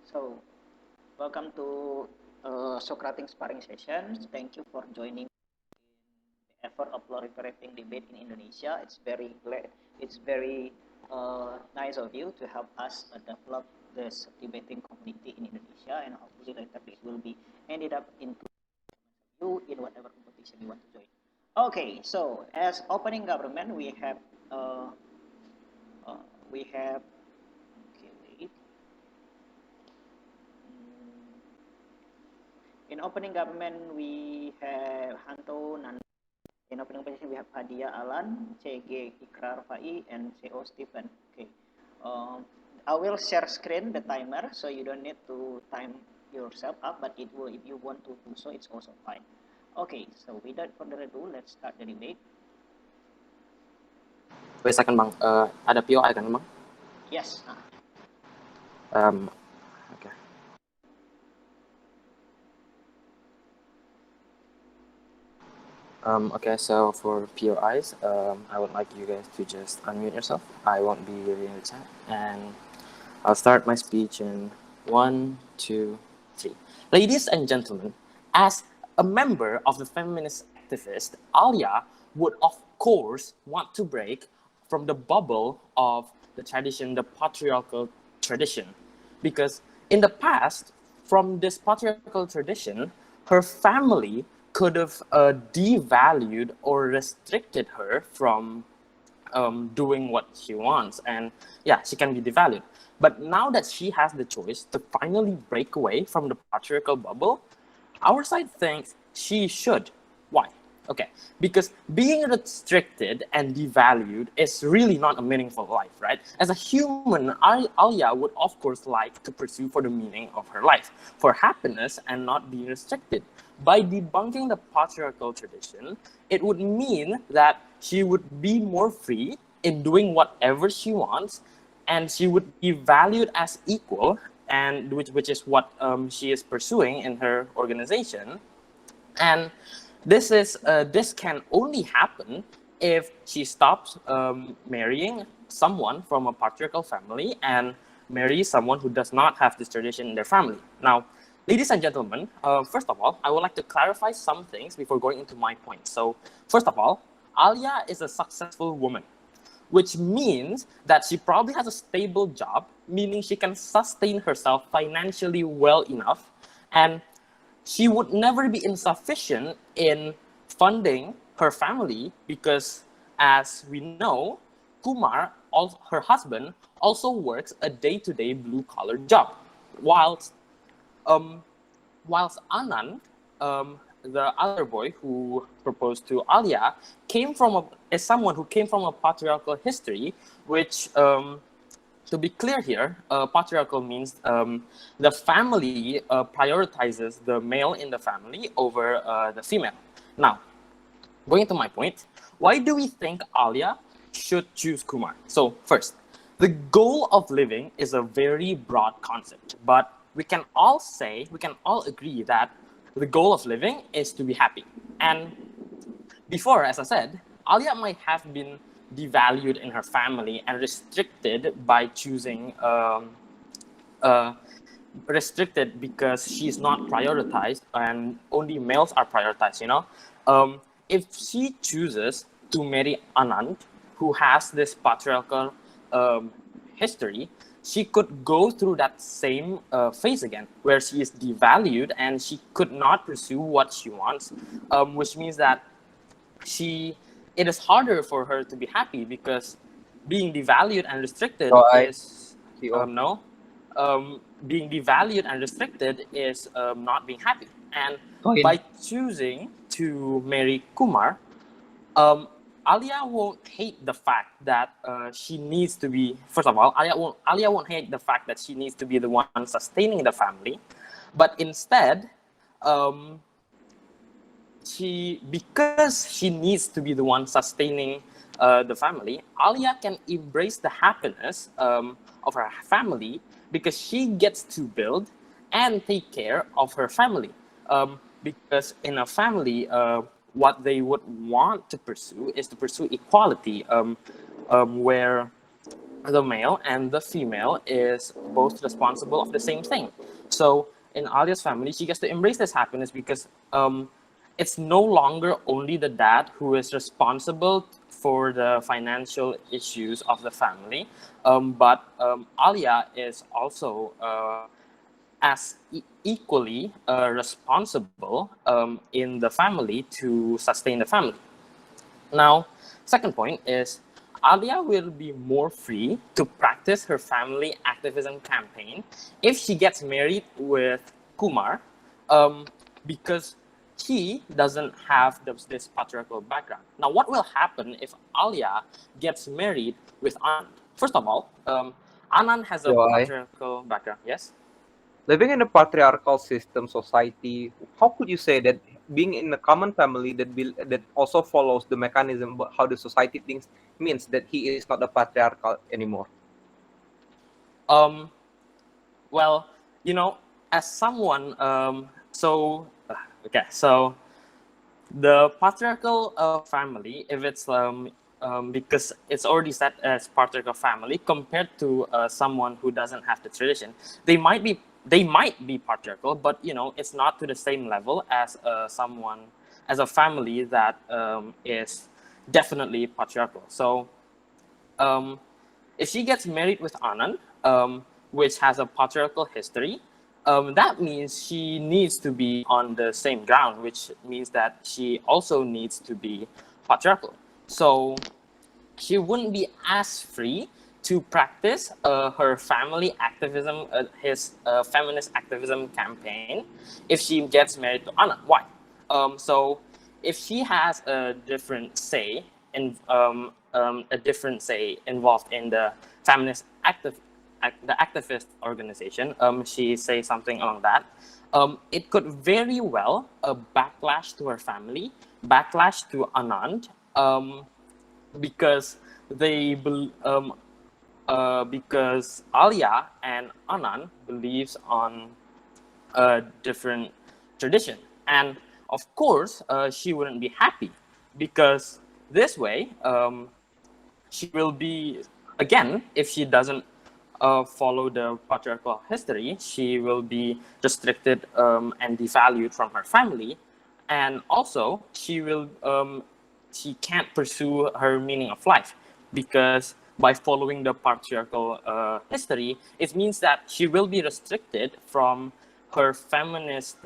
So, welcome to Socrathink sparring sessions. Thank you for joining the effort of proliferating debate in Indonesia. It's very nice of you to help us develop this debating community in Indonesia, and hopefully later this will be ended up into you in whatever competition you want to join. Okay, so as opening government, uh, we have okay, wait. In opening government, we have Hanto, Nan. In opening position, we have Adia, Alan, CG, Ikrar, Fai, and CO, Stephen. Okay. I will share screen the timer, so you don't need to time yourself up, but it will, if you want to do so, it's also fine. Okay, so without further ado, let's start the debate. Wait a second, Bang. Ada POI kan, Bang? Yes. Okay. Okay, so for POIs, I would like you guys to just unmute yourself. I won't be reading the chat, and I'll start my speech in 1, 2, 3. Ladies and gentlemen, as a member of the feminist activist, Alya would of course want to break from the bubble of the tradition, the patriarchal tradition, because in the past, from this patriarchal tradition, her family could have devalued or restricted her from doing what she wants, and yeah, she can be devalued. But now that she has the choice to finally break away from the patriarchal bubble, our side thinks she should. Why? Okay, because being restricted and devalued is really not a meaningful life, right? As a human, Alya would of course like to pursue for the meaning of her life, for happiness and not being restricted. By debunking the patriarchal tradition, it would mean that she would be more free in doing whatever she wants, and she would be valued as equal, and which is what she is pursuing in her organization. And this can only happen if she stops marrying someone from a patriarchal family and marries someone who does not have this tradition in their family. Now, ladies and gentlemen, first of all, I would like to clarify some things before going into my point. So, first of all, Alya is a successful woman, which means that she probably has a stable job, meaning she can sustain herself financially well enough, and she would never be insufficient in funding her family because, as we know, Kumar, her husband, also works a day-to-day blue-collar job, whilst um, whilst Anand, the other boy who proposed to Alya, is someone who came from a patriarchal history, which, to be clear here, patriarchal means the family prioritizes the male in the family over the female. Now, going to my point, why do we think Alya should choose Kumar? So first, the goal of living is a very broad concept, but we can all agree that the goal of living is to be happy. And before, as I said, Alya might have been devalued in her family and restricted by choosing restricted because she's not prioritized and only males are prioritized, if she chooses to marry Anand, who has this patriarchal history, she could go through that same phase again, where she is devalued and she could not pursue what she wants, which means that it is harder for her to be happy because being devalued and restricted is no being devalued and restricted is not being happy. And by choosing to marry Kumar, Alya won't hate the fact that she needs to be. First of all, Alya won't hate the fact that she needs to be the one sustaining the family, but instead, because she needs to be the one sustaining the family, Alya can embrace the happiness of her family because she gets to build and take care of her family. Because in a family, what they would want to pursue is to pursue equality, where the male and the female is both responsible of the same thing. So in Alia's family, she gets to embrace this happiness because it's no longer only the dad who is responsible for the financial issues of the family, but Alya is also as equally responsible in the family to sustain the family. Now, second point is Alia will be more free to practice her family activism campaign if she gets married with Kumar, because he doesn't have this patriarchal background. Now, what will happen if Alia gets married with Anand? First of all, Anand has a So patriarchal background, yes? living in a patriarchal system society, how could you say that being in a common family that also follows the mechanism about how the society thinks means that he is not a patriarchal anymore? Um, well, as someone, so the patriarchal family, if it's because it's already set as patriarchal family compared to someone who doesn't have the tradition, they might be patriarchal, but it's not to the same level as someone as a family that is definitely patriarchal. So um, if she gets married with Anand, which has a patriarchal history, that means she needs to be on the same ground, which means that she also needs to be patriarchal. So she wouldn't be as free to practice her family activism, his feminist activism campaign, if she gets married to Anand. Why? So if she has a different say involved in the feminist the activist organization, she says something along that. It could very well backlash to her family, backlash to Anand, because because Alya and Anand believes on a different tradition, and of course she wouldn't be happy because this way she will be, again, if she doesn't follow the patriarchal history, she will be restricted and devalued from her family, and also she can't pursue her meaning of life because by following the patriarchal history, it means that she will be restricted from her feminist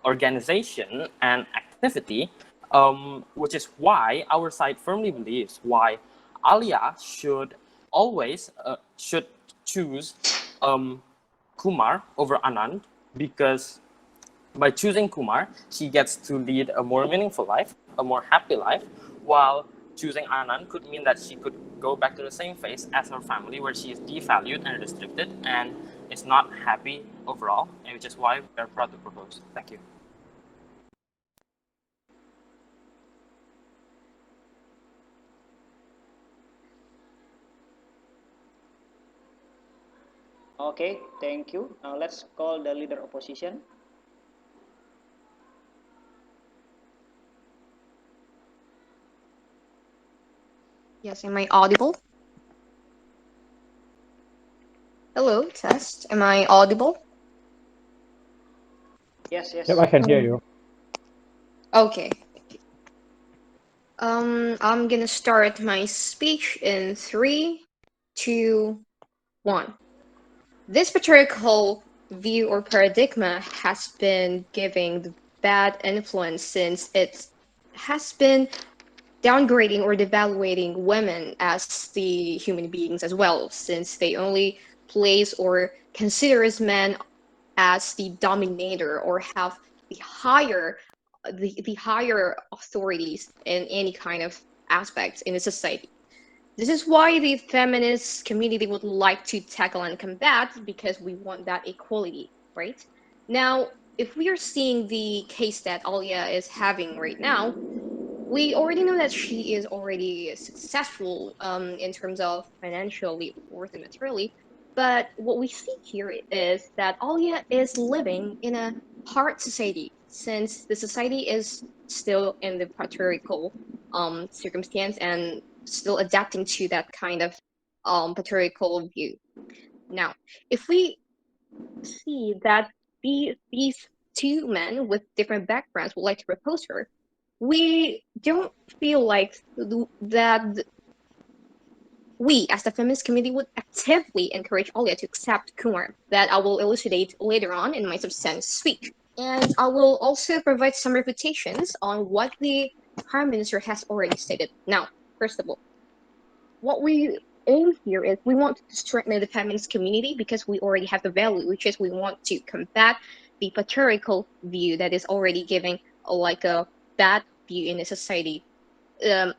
organization and activity, which is why our side firmly believes why Alia should choose Kumar over Anand, because by choosing Kumar, she gets to lead a more meaningful life, a more happy life, while choosing Anand could mean that she could go back to the same phase as her family where she is devalued and restricted and is not happy overall, and which is why we are proud to propose. Thank you. Okay, thank you. Now let's call the leader opposition. Yes, am I audible? Hello, test. Am I audible? Yes, Yep, yes. I can hear you. Okay. I'm gonna start my speech in 3, 2, 1. This patriarchal view or paradigm has been giving the bad influence since it has been downgrading or devaluating women as the human beings as well, since they only place or consider as men as the dominator or have the higher authorities in any kind of aspects in a society. This is why the feminist community would like to tackle and combat, because we want that equality, right? Now, if we are seeing the case that Alya is having right now, we already know that she is already successful in terms of financially or materially. But what we see here is that Alia is living in a hard society, since the society is still in the patriarchal circumstance and still adapting to that kind of patriarchal view. Now, if we see that these two men with different backgrounds would like to propose her, we don't feel like that we, as the feminist community, would actively encourage Alya to accept Kumar, that I will elucidate later on in my substance speech. And I will also provide some reputations on what the Prime Minister has already stated. Now, first of all, what we aim here is we want to strengthen the feminist community because we already have the value, which is we want to combat the patriarchal view that is already giving like a bad view in the society,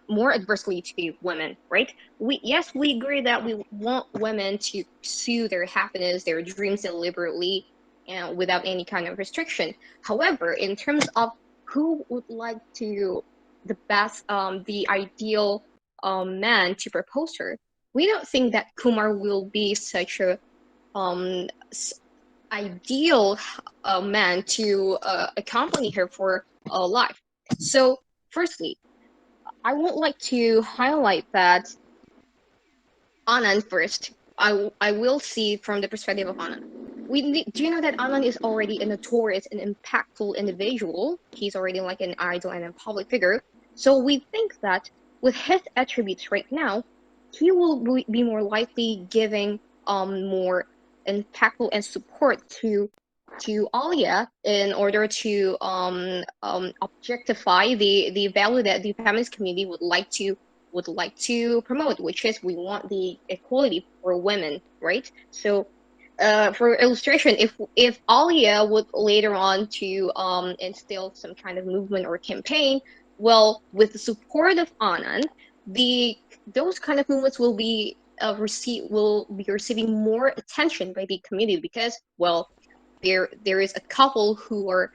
more adversely to women, right? We agree that we want women to pursue their happiness, their dreams deliberately and without any kind of restriction. However, in terms of who would like to the ideal man to propose her, we don't think that Kumar will be such a um, ideal man to accompany her for life. So, firstly, I would like to highlight that Anand first. I will see from the perspective of Anand. Do you know that Anand is already a notorious and impactful individual? He's already like an idol and a public figure. So we think that with his attributes right now, he will be more likely giving more impactful and support to Alya in order to objectify the value that the feminist community would like to promote, which is we want the equality for women, right? So, for illustration, if Alya would later on to instill some kind of movement or campaign, well, with the support of Anand, the those kind of movements will be receiving more attention by the community because, well, there is a couple who are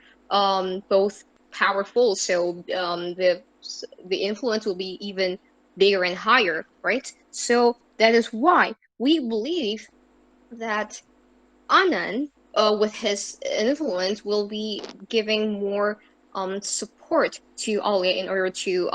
both powerful, so the influence will be even bigger and higher, right? So that is why we believe that Anand, with his influence, will be giving more support to Alya in order to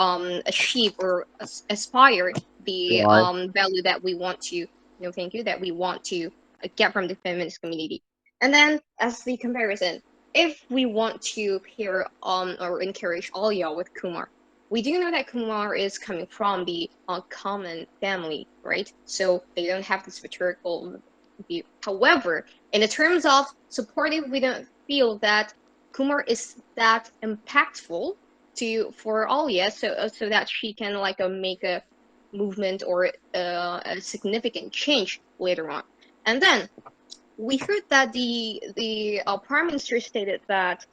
achieve or aspire the Right. value that we want to, thank you, that we want to get from the feminist community. And then, as the comparison, if we want to pair or encourage Alya with Kumar, we do know that Kumar is coming from the common family, right? So they don't have this patriarchal view. However, in the terms of supportive, we don't feel that Kumar is that impactful for Alya, so that she can like make a movement or a significant change later on. And then we heard that the Prime Minister stated that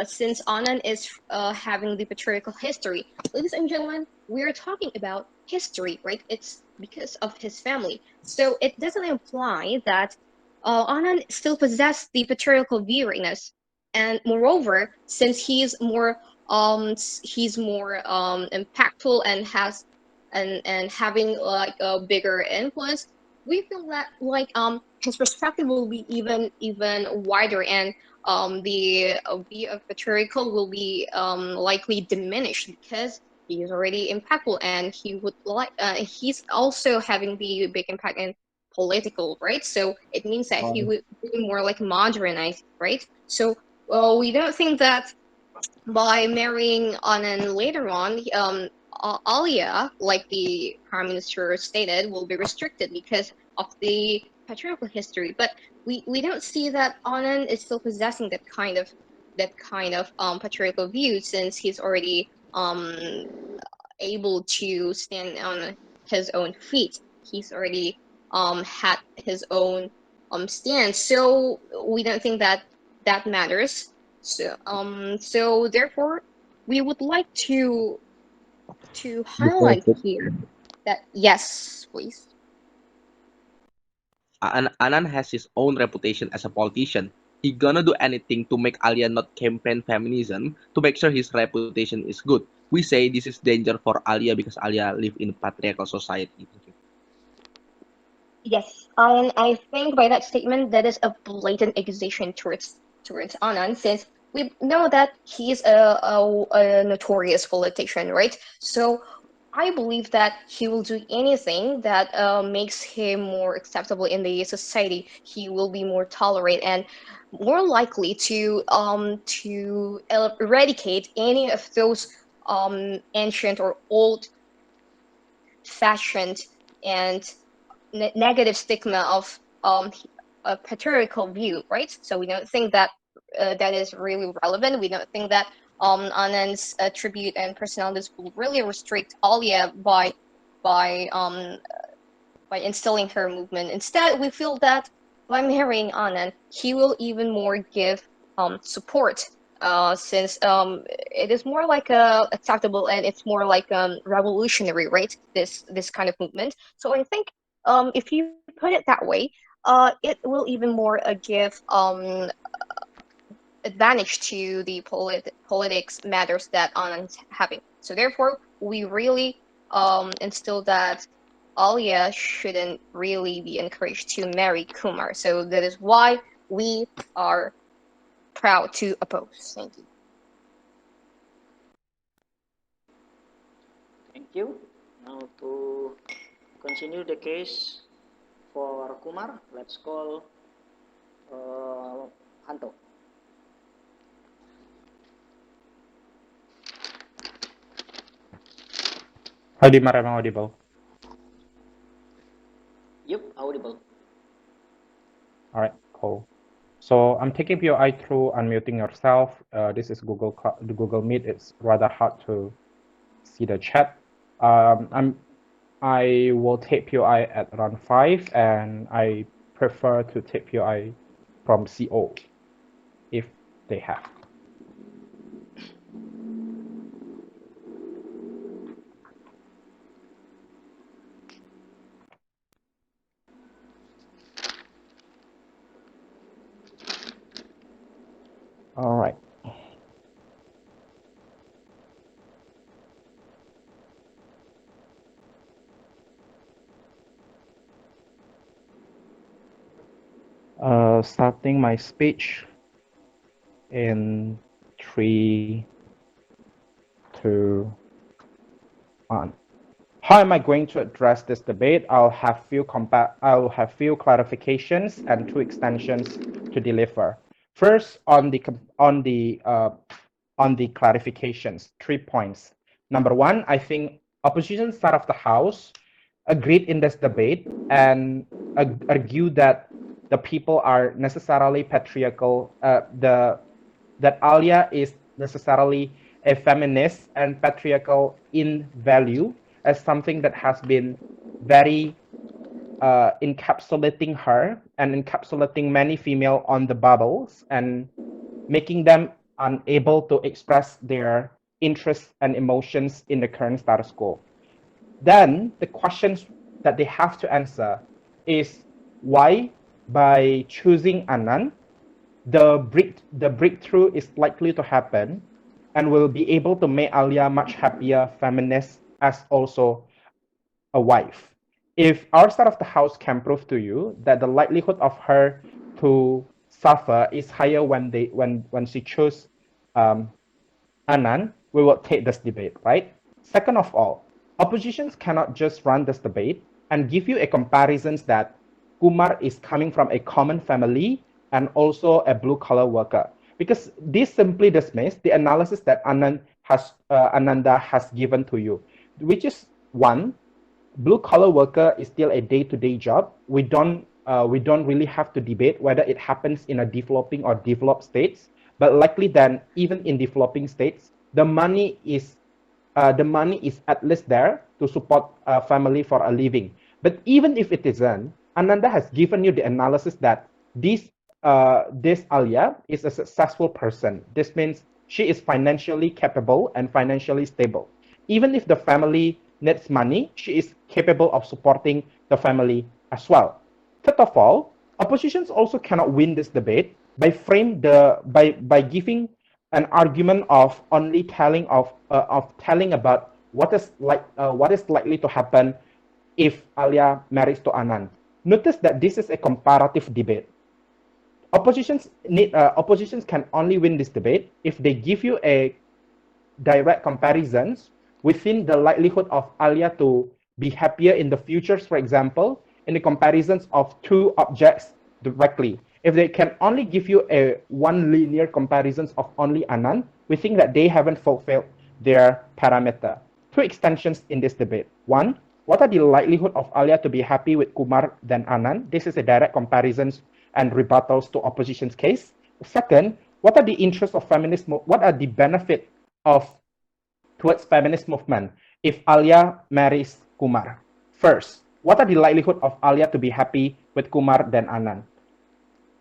since Anand is having the patriarchal history, ladies and gentlemen, we're talking about history, right? It's because of his family. So it doesn't imply that Anand still possesses the patriarchal view right now. And moreover, since he's more impactful and has and having like a bigger influence, we feel that like his perspective will be even wider, and the view of patriarchal will be likely diminished because he is already impactful, and he would like he's also having the big impact in political, right? So it means that he would be more like modernized, right? So we don't think that by marrying Anand later on, Alya, like the prime minister stated, will be restricted because of the patriarchal history. But we don't see that Anand is still possessing that kind of patriarchal view, since he's already able to stand on his own feet. He's already had his own stance. So we don't think that that matters. So therefore, we would like to highlight here that yes, please. Anand has his own reputation as a politician. He gonna do anything to make Alya not campaign feminism to make sure his reputation is good. We say this is danger for Alya because Alya live in patriarchal society. Thank you. Yes, and I think by that statement, that is a blatant accusation towards Anand, since we know that he's a notorious politician, right? So I believe that he will do anything that makes him more acceptable in the society. He will be more tolerant and more likely to eradicate any of those ancient or old-fashioned and negative stigma of a patriarchal view, right? So we don't think that that is really relevant. We don't think that Anand's tribute and personalities will really restrict Alya by um, by instilling her movement. Instead, we feel that by marrying Anand, he will even more give support. Since it is more like acceptable and it's more like revolutionary, right? This kind of movement. So I think if you put it that way, it will even more give advantage to the politics matters that Anand's having. So therefore, we really instill that Alya shouldn't really be encouraged to marry Kumar. So that is why we are proud to oppose. Thank you. Thank you. Now to continue the case for Kumar, let's call Hanto. Hi, Dimar, am I audible? Yep, audible. All right, cool. So I'm taking POI through unmuting yourself. This is the Google Meet. It's rather hard to see the chat. I will take POI at around 5, and I prefer to take POI from CO if they have. All right. Starting my speech in 3, 2, 1. How am I going to address this debate? I'll have few clarifications and 2 extensions to deliver. First, on the clarifications, 3 points. Number 1, I think opposition side of the House agreed in this debate and argue that the people are necessarily patriarchal. That Alya is necessarily a feminist and patriarchal in value, as something that has been very encapsulating her and encapsulating many female on the bubbles and making them unable to express their interests and emotions in the current status quo. Then the questions that they have to answer is why, by choosing Anand, the breakthrough is likely to happen and will be able to make Alya much happier feminist as also a wife. If our side of the house can prove to you that the likelihood of her to suffer is higher when she chose Anand, we will take this debate, right? Second of all, oppositions cannot just run this debate and give you a comparisons that Kumar is coming from a common family and also a blue-collar worker, because this simply dismiss the analysis that Ananda has given to you, which is one, blue-collar worker is still a day-to-day job. We don't really have to debate whether it happens in a developing or developed states, but likely then even in developing states, the money is at least there to support a family for a living. But even if it isn't, Ananda has given you the analysis that this Alya is a successful person. This means she is financially capable and financially stable. Even if the family needs money, she is capable of supporting the family as well. Third of all, oppositions also cannot win this debate by giving an argument of only telling about what is likely to happen if Alya marries to Anand. Notice that this is a comparative debate. Oppositions can only win this debate if they give you a direct comparisons within the likelihood of Alya to be happier in the futures, for example, in the comparisons of two objects directly. If they can only give you a one linear comparisons of only Anand, we think that they haven't fulfilled their parameter. Two extensions in this debate. One, what are the likelihood of Alya to be happy with Kumar than Anand? This is a direct comparisons and rebuttals to opposition's case. Second, what are the interests of feminist? What are the benefit of towards feminist movement if Alya marries Kumar? First, what are the likelihood of Alya to be happy with Kumar than Anand?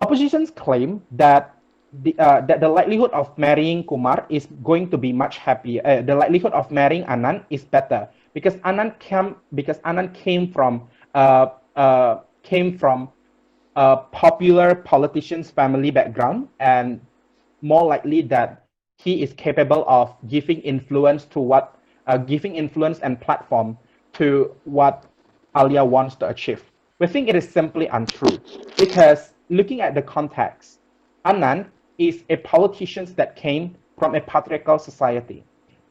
Oppositions claim that the likelihood of marrying Kumar is going to be much happier. The likelihood of marrying Anand is better because Anand came from a popular politician's family background, and more likely that he is capable of giving influence and platform to what Alya wants to achieve. We think it is simply untrue because looking at the context, Anand is a politician that came from a patriarchal society.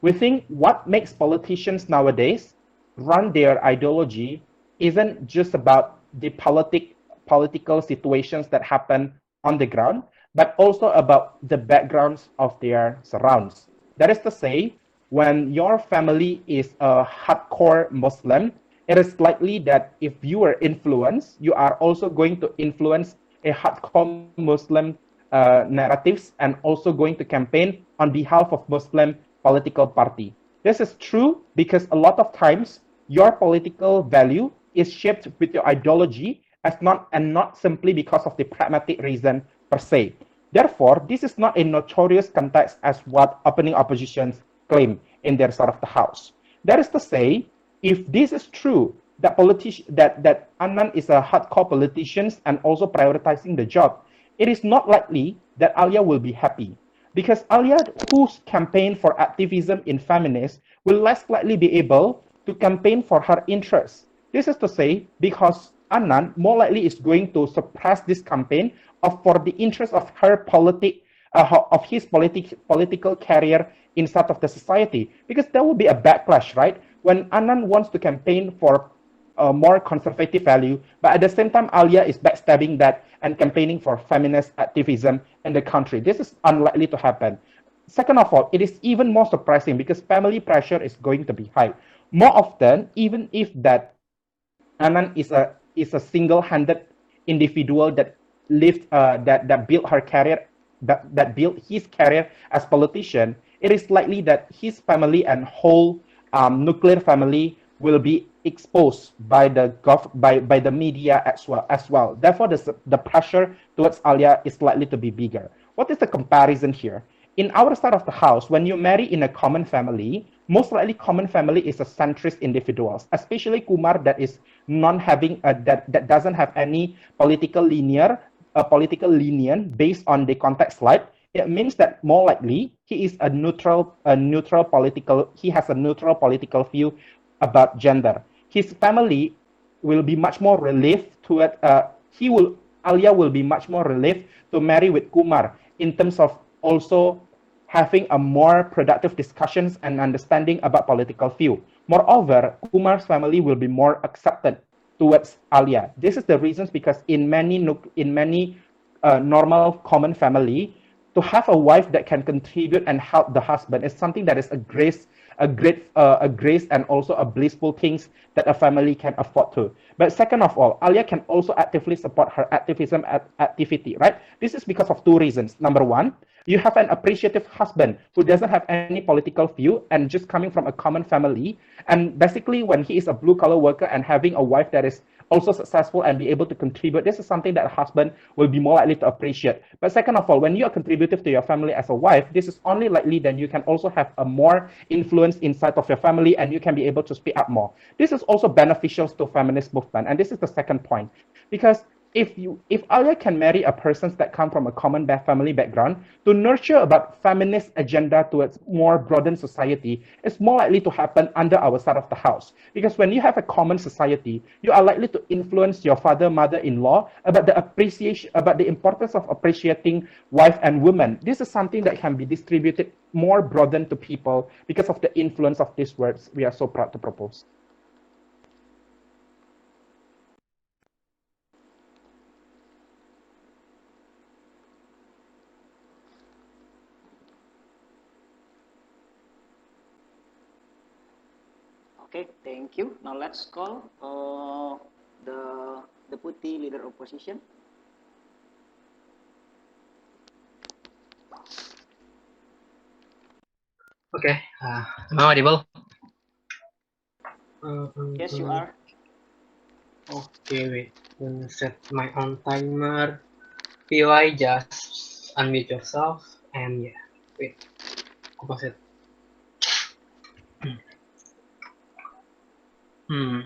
We think what makes politicians nowadays run their ideology isn't just about the political situations that happen on the ground, but also about the backgrounds of their surrounds. That is to say, when your family is a hardcore Muslim, it is likely that if you are influenced, you are also going to influence a hardcore Muslim narratives and also going to campaign on behalf of Muslim political party. This is true because a lot of times your political value is shaped with your ideology not simply because of the pragmatic reason per se. Therefore, this is not a notorious context as what opening oppositions claim in their side of the house. That is to say, if this is true, that Anand is a hardcore politician and also prioritizing the job, it is not likely that Alya will be happy. Because Alya, who's campaigned for activism in feminist, will less likely be able to campaign for her interests. This is to say, because Anand more likely is going to suppress this campaign for the interest of his political career inside of the society, because there will be a backlash, right? When Anand wants to campaign for a more conservative value, but at the same time, Alya is backstabbing that and campaigning for feminist activism in the country. This is unlikely to happen. Second of all, it is even more surprising because family pressure is going to be high. More often, even if that Anand is a single-handed individual that built her career, that built his career as politician, it is likely that his family and whole nuclear family will be exposed by the media as well. Therefore, the pressure towards Alya is likely to be bigger. What is the comparison here? In our side of the house, when you marry in a common family, most likely common family is a centrist individuals, especially Kumar that is that doesn't have any political lenient based on the context slide. It means that more likely he has a neutral political view about gender. His family will be much more relieved to it. Alya will be much more relieved to marry with Kumar in terms of also having a more productive discussions and understanding about political view. Moreover, Kumar's family will be more accepted towards Alya. This is the reasons because in many normal common family, to have a wife that can contribute and help the husband is something that is a grace and also a blissful things that a family can afford to. But second of all, Alya can also actively support her activism activity, right? This is because of two reasons. Number one, you have an appreciative husband who doesn't have any political view and just coming from a common family. And basically, when he is a blue collar worker and having a wife that is also successful and be able to contribute, this is something that a husband will be more likely to appreciate. But second of all, when you are contributive to your family as a wife, this is only likely then you can also have a more influence inside of your family and you can be able to speak up more. This is also beneficial to feminist movement. And this is the second point, because if Alya can marry a person that come from a common family background to nurture about feminist agenda towards more broadened society, it's more likely to happen under our side of the house. Because when you have a common society, you are likely to influence your father, mother-in-law about the appreciation, about the importance of appreciating wife and woman. This is something that can be distributed more broadened to people because of the influence of these words we are so proud to propose. Okay, thank you. Now let's call the deputy leader opposition. Okay, am I audible? Yes, you are. Okay, wait. Set my own timer. POI, just unmute yourself. And yeah, wait. Aku pause it. Hmm.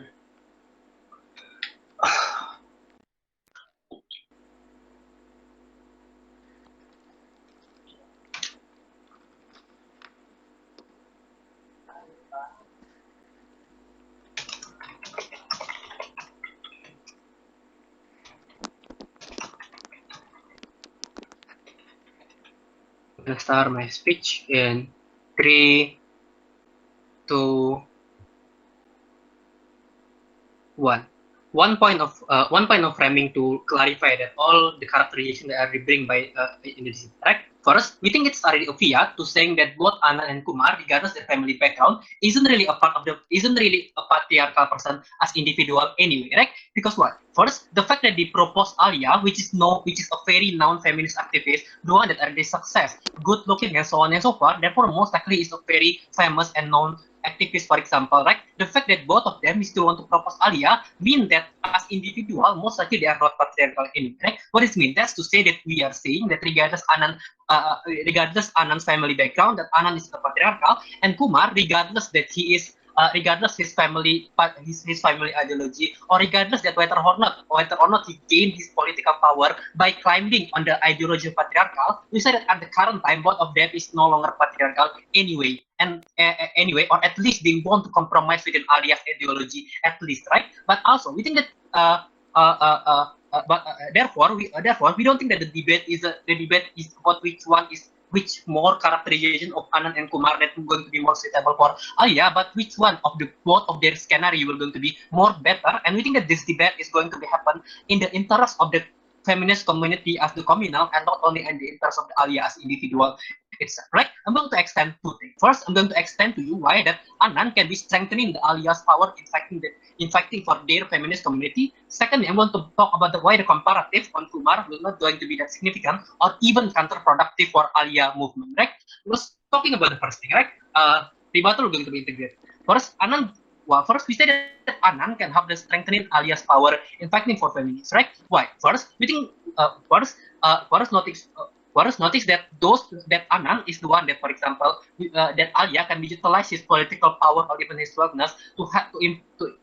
I'm gonna start my speech in 3, 2, 1. One point of framing to clarify that all the characterization that are bring by in this, right? First, we think it's already obvious to saying that both Anand and Kumar, regardless their family background, isn't really a patriarchal person as individual anyway, right? Because what? First, the fact that they propose Alya, which is a very known feminist activist, the one that already success, good looking, and so on and so forth. Therefore, most likely is a very famous and known activists, for example, right? The fact that both of them still want to propose Alya mean that as individual, most likely they are not patriarchal anyway, right? What does it mean? That's to say that we are saying that regardless Anand's family background, that Anand is a patriarchal, and Kumar, regardless that he is regardless his family ideology, or regardless that whether or not he gained his political power by climbing on the ideology of patriarchal, we say that at the current time both of them is no longer patriarchal anyway, and anyway, or at least they want to compromise with an Alya's ideology at least, right? But also we think that therefore we don't think that the debate is about which more characterization of Anand and Kumar that is going to be more suitable for Alya, but which one of the both of their scenario will going to be more better. And we think that this debate is going to be happen in the interest of the feminist community as the communal, and not only in the interest of the Alya as individual itself, right? I'm going to extend two things. First, I'm going to extend to you why that Anand can be strengthening the Alya's power in fighting for their feminist community. Secondly, I'm going to talk about why the comparative on Kumar will not going to be that significant or even counterproductive for Alya movement, right? Let's talking about the first thing, right? Rebuttal going to be integrated. First, first we say that Anand can have the strengthening Alya's power in fighting for feminists, right? Why? First, we think first notice that Anand is the one that, for example, that Alya can utilize his political power or even his wealthness to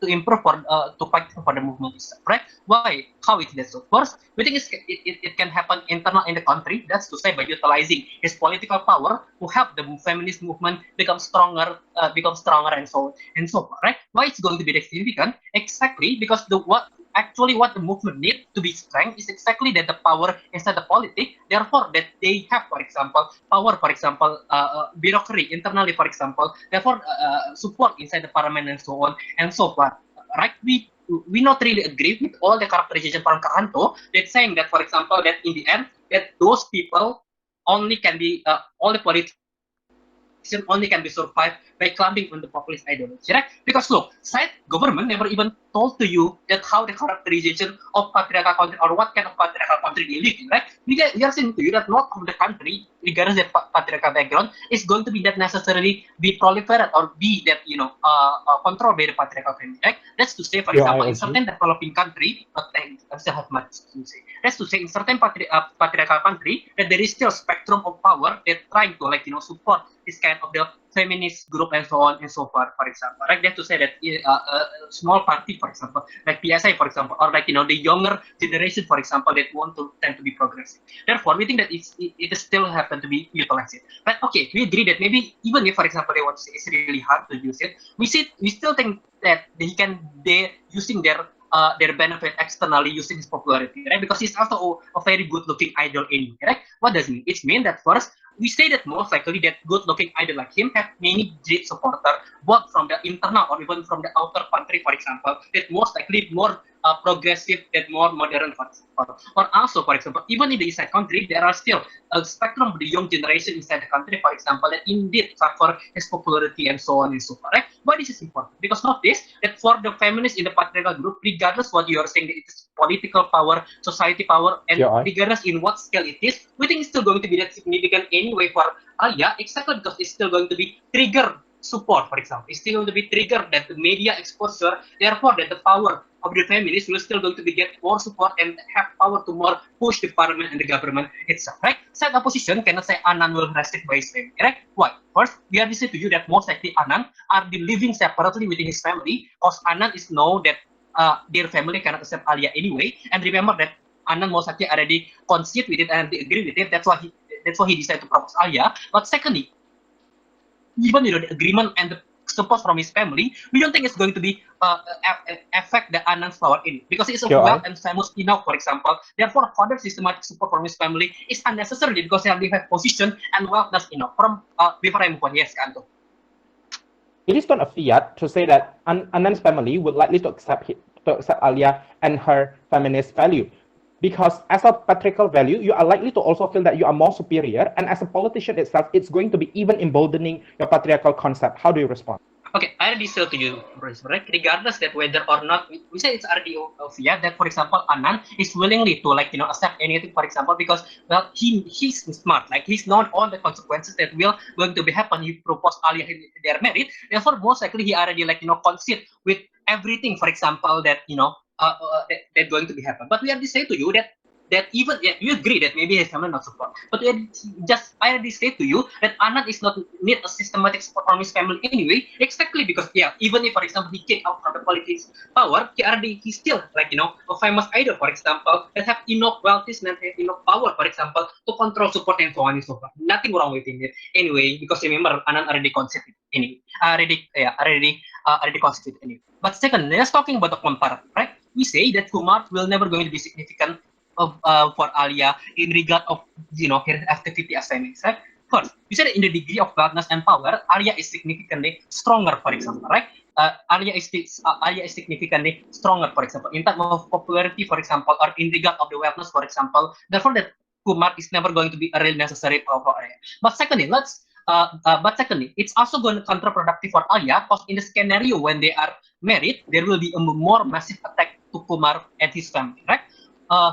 improve to fight for the movement itself, right? Why? How is that so? First, we think it can happen internal in the country. That's to say by utilizing his political power to help the feminist movement become stronger, and so forth, right? Why it's going to be significant? Exactly because what the movement needs to be strong is exactly that the power inside the politics. Therefore, that they have, for example, power, for example, bureaucracy internally, for example. Therefore, support inside the parliament and so on and so forth. Right? We not really agree with all the characterization from Karanto that's saying that, for example, that in the end, that those people only can be all the politicians only can be survived by climbing on the populist ideology, right? Because look, side government never even told to you that how the characterization of patriarchal country or what kind of patriarchal country they live in, right? We are saying to you that not of the country, regardless of patriarchal background, is going to be that necessarily be proliferate or be that controlled by the patriarchal family, right? That's to say, for example, in certain developing country, I still have much to say. That's to say, in certain patriarchal country, that there is still spectrum of power that trying to support this kind of the feminist group and so on and so forth, for example. Right? They have to say that a small party, for example, like PSI, for example, or like the younger generation, for example, that want to tend to be progressive. Therefore, we think that it is still happen to be utilized. But okay, we agree that maybe even if, for example, they want to say it's really hard to use it, we still think that they using their benefit externally using his popularity, right? Because he's also a very good-looking idol anyway, right? What does it mean? It means that first, we say that most likely that good-looking idol like him have many great supporters, both from the internal or even from the outer country, for example, that most likely more progressive than more modern, for example. Or also, for example, even in the inside country, there are still a spectrum of the young generation inside the country, for example, that indeed suffer his popularity and so on and so forth, right? Why this is important? Because notice that for the feminists in the patriarchal group, regardless what you are saying, that it is political power, society power, and Yeah, regardless in what scale it is, we think it's still going to be that significant anyway for Alya, exactly because it's still going to be trigger support, for example. It's still going to be triggered that the media exposure, therefore that the power of the feminists will still going to be get more support and have power to more push the parliament and the government itself, right? Side opposition cannot say Anand will restrict by his family, right? Why? First, we are listening to you that most likely Anand are the living separately within his family, because Anand is know that their family cannot accept Alya anyway, and remember that Anand most likely already concede with it and they agree with it. That's why he decided to propose Alya. But secondly, even the agreement and the support from his family, we don't think it's going to be affect the Anand's power in it because it's a QI. wealth and famous enough, for example. Therefore, further systematic support from his family is unnecessary because they have position and wealth that's enough. From before I move on, yes, Kanto. It is not a fiat to say that Anand's family would likely to accept Alya and her feminist value. Because as a patriarchal value, you are likely to also feel that you are more superior, and as a politician itself, it's going to be even emboldening your patriarchal concept. How do you respond? Okay, I already said to you, Bruce, right? Regardless that whether or not we say it's already obvious that, for example, Anand is willingly to accept anything, for example, because well he's smart, like he's known all the consequences that will going to be happen if propose Alya they are married. Therefore, most likely he already concede with everything, for example, that that going to be happen. But we already say to you that even you agree that maybe his family not support, but I already say to you that Anand is not need a systematic support from his family anyway, exactly because even if for example he kicked out from the politics power, he's still a famous idol, for example, that have enough wealthiness and enough power, for example, to control support and so on and so forth. Nothing wrong with it anyway, because remember Anand already conceded anyway, already conceded anyway. But second, let's talking about the comparative, right? We say that Kumar will never going to be significant for Alya in regard of her activity as feminist, right? First, you said in the degree of wealthness and power, Alya is significantly stronger, for example, right? Alya is significantly stronger, for example, in terms of popularity, for example, or in regard of the wealthness, for example. Therefore, that Kumar is never going to be a real necessary power for Alya. But secondly, it's also going to counterproductive for Alya because in the scenario when they are married, there will be a more massive attack to Kumar and his family, right?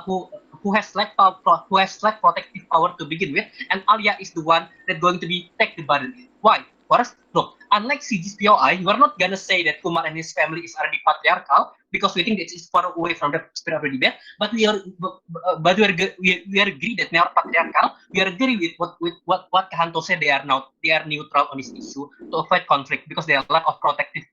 Who has lack power, who has lack protective power to begin with, and Alya is the one that going to be take the burden. Why? First, look, unlike CGPOI, we're not gonna say that Kumar and his family is already patriarchal because we think it is far away from the spirit of the debate. But we agree that they are patriarchal. We are agree with what Kahanto said. They are neutral on this issue to avoid conflict because they are lack of protective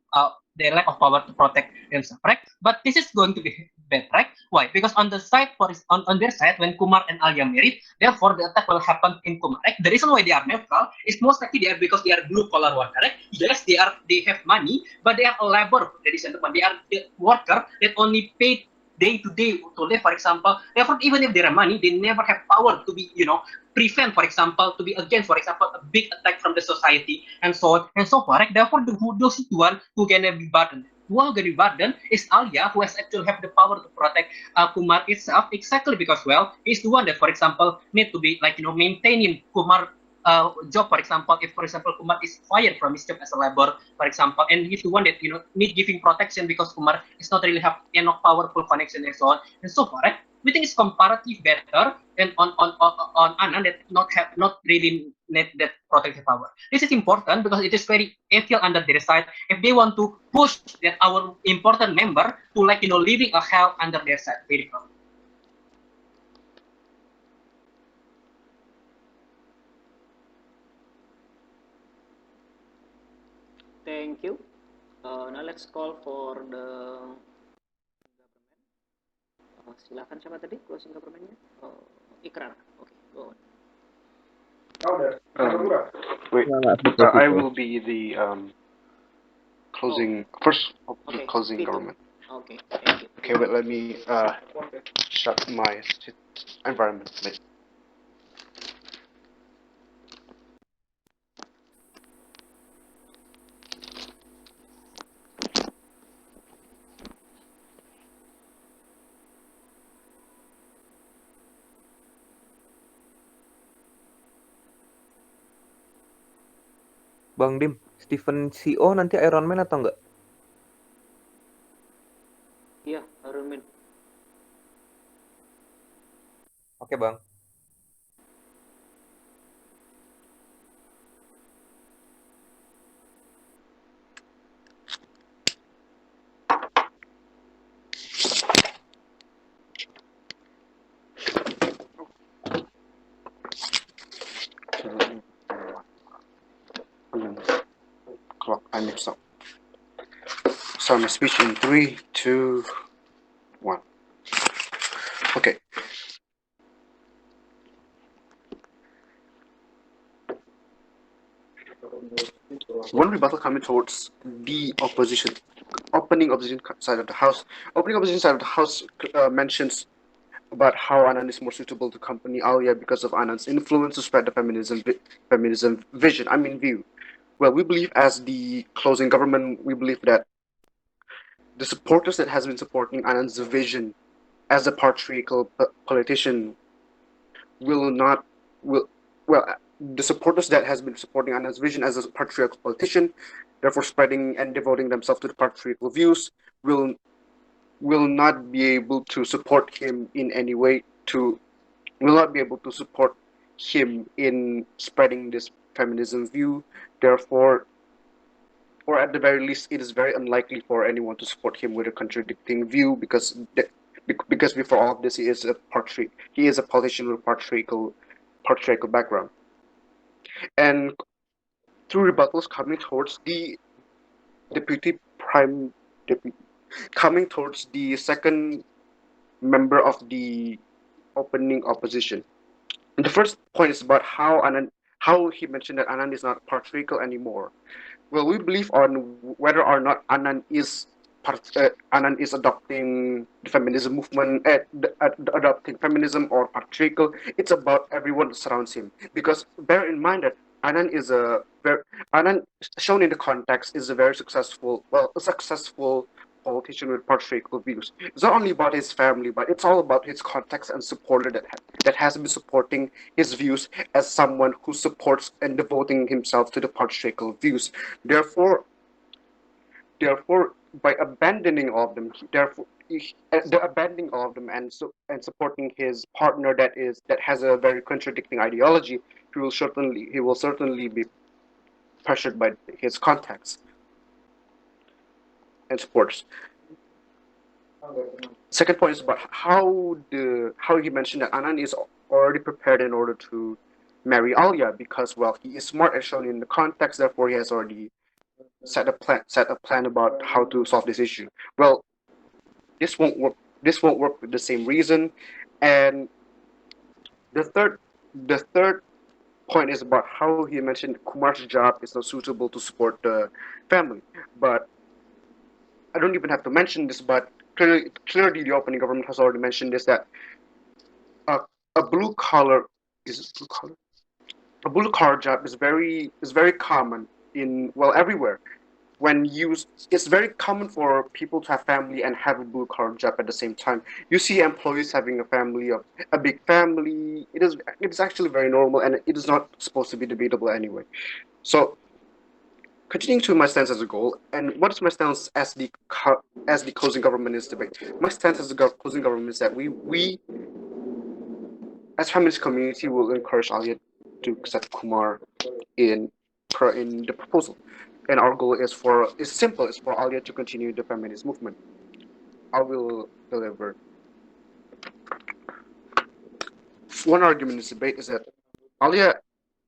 their lack of power to protect themselves, right? But this is going to be bad, right? Why? Because on the side, on their side, when Kumar and Alya married, therefore the attack will happen in Kumar, right? The reason why they are neutral is most likely they are because they are blue collar worker, right? Yes, they have money, but they are a labor, ladies and gentlemen. They are the worker that only paid day to day to live, for example. Therefore, even if they have money, they never have power to be, prevent, for example, to be against, for example, a big attack from the society and so on and so forth. Right? Therefore, those one who can be burdened. Who are going to be burdened is Alya, who has actually have the power to protect Kumar itself, exactly because he's the one that, for example, need to be maintaining Kumar job, for example, if for example Kumar is fired from his job as a labor, for example, and he's the one that need giving protection because Kumar is not really have enough powerful connection and so on and so forth. Right? We think it's comparatively better than on Anand that not really need that protective power. This is important because it is very ethical under their side if they want to push that our important member to living a hell under their side. Very proud. Thank you. Now let's call for the government. Silakan siapa tadi closing governmentnya? Ikrar. Okay, go on. Wait, I will be the closing first. Okay, Closing Vito. government. Okay, thank you. Okay, wait. Let me shut my environment. Wait. Bang Dim, Stephen CO nanti Iron Man atau enggak? Iya, Iron Man. Oke, Bang. Clock. I mixed up. Start my speech in 3, 2, 1. Okay. One rebuttal coming towards the opposition, opening opposition side of the house. Opening opposition side of the house mentions about how Anand is more suitable to accompany Alya because of Anand's influence to spread the feminism vision. I mean view. Well, we believe as the closing government, we believe that the supporters that has been supporting Anand's vision as a patriarchal politician will not will well the supporters that has been supporting Anand's vision as a patriarchal politician, therefore spreading and devoting themselves to the patriarchal views, will not be able to support him in any way will not be able to support him in spreading this feminism view. Therefore, or at the very least, it is very unlikely for anyone to support him with a contradicting view because before all of this, he is a politician with patriarchal background, and through rebuttals coming towards the deputy prime deputy coming towards the second member of the opening opposition. And the first point is about how he mentioned that Anand is not patriarchal anymore. Well, we believe on whether or not Anand is adopting the feminism movement, adopting feminism or patriarchal. It's about everyone that surrounds him. Because bear in mind that Anand, shown in the context, is a very successful politician with patriarchal views. It's not only about his family, but it's all about his context and supporter that has been supporting his views as someone who supports and devoting himself to the patriarchal views. Therefore, by abandoning all of them, the abandoning all of them and supporting his partner that has a very contradicting ideology, he will certainly be pressured by his contacts and supporters. Second point is about how he mentioned that Anand is already prepared in order to marry Alya because he is smart as shown in the context. Therefore, he has already set a plan about how to solve this issue. Well, this won't work. This won't work for the same reason. And the third point is about how he mentioned Kumar's job is not suitable to support the family. But I don't even have to mention this. But clearly, the opening government has already mentioned this that a blue collar a blue collar job is very common in everywhere. It's very common for people to have family and have a blue collar job at the same time. You see employees having a big family. It's actually very normal, and it is not supposed to be debatable anyway. So, continuing to my stance as a goal, and what is my stance as the closing government is debate? My stance as the closing government is that we as feminist community will encourage Alya to accept Kumar in the proposal. And our goal is simple: is for Alya to continue the feminist movement. I will deliver. One argument in this debate is that Alya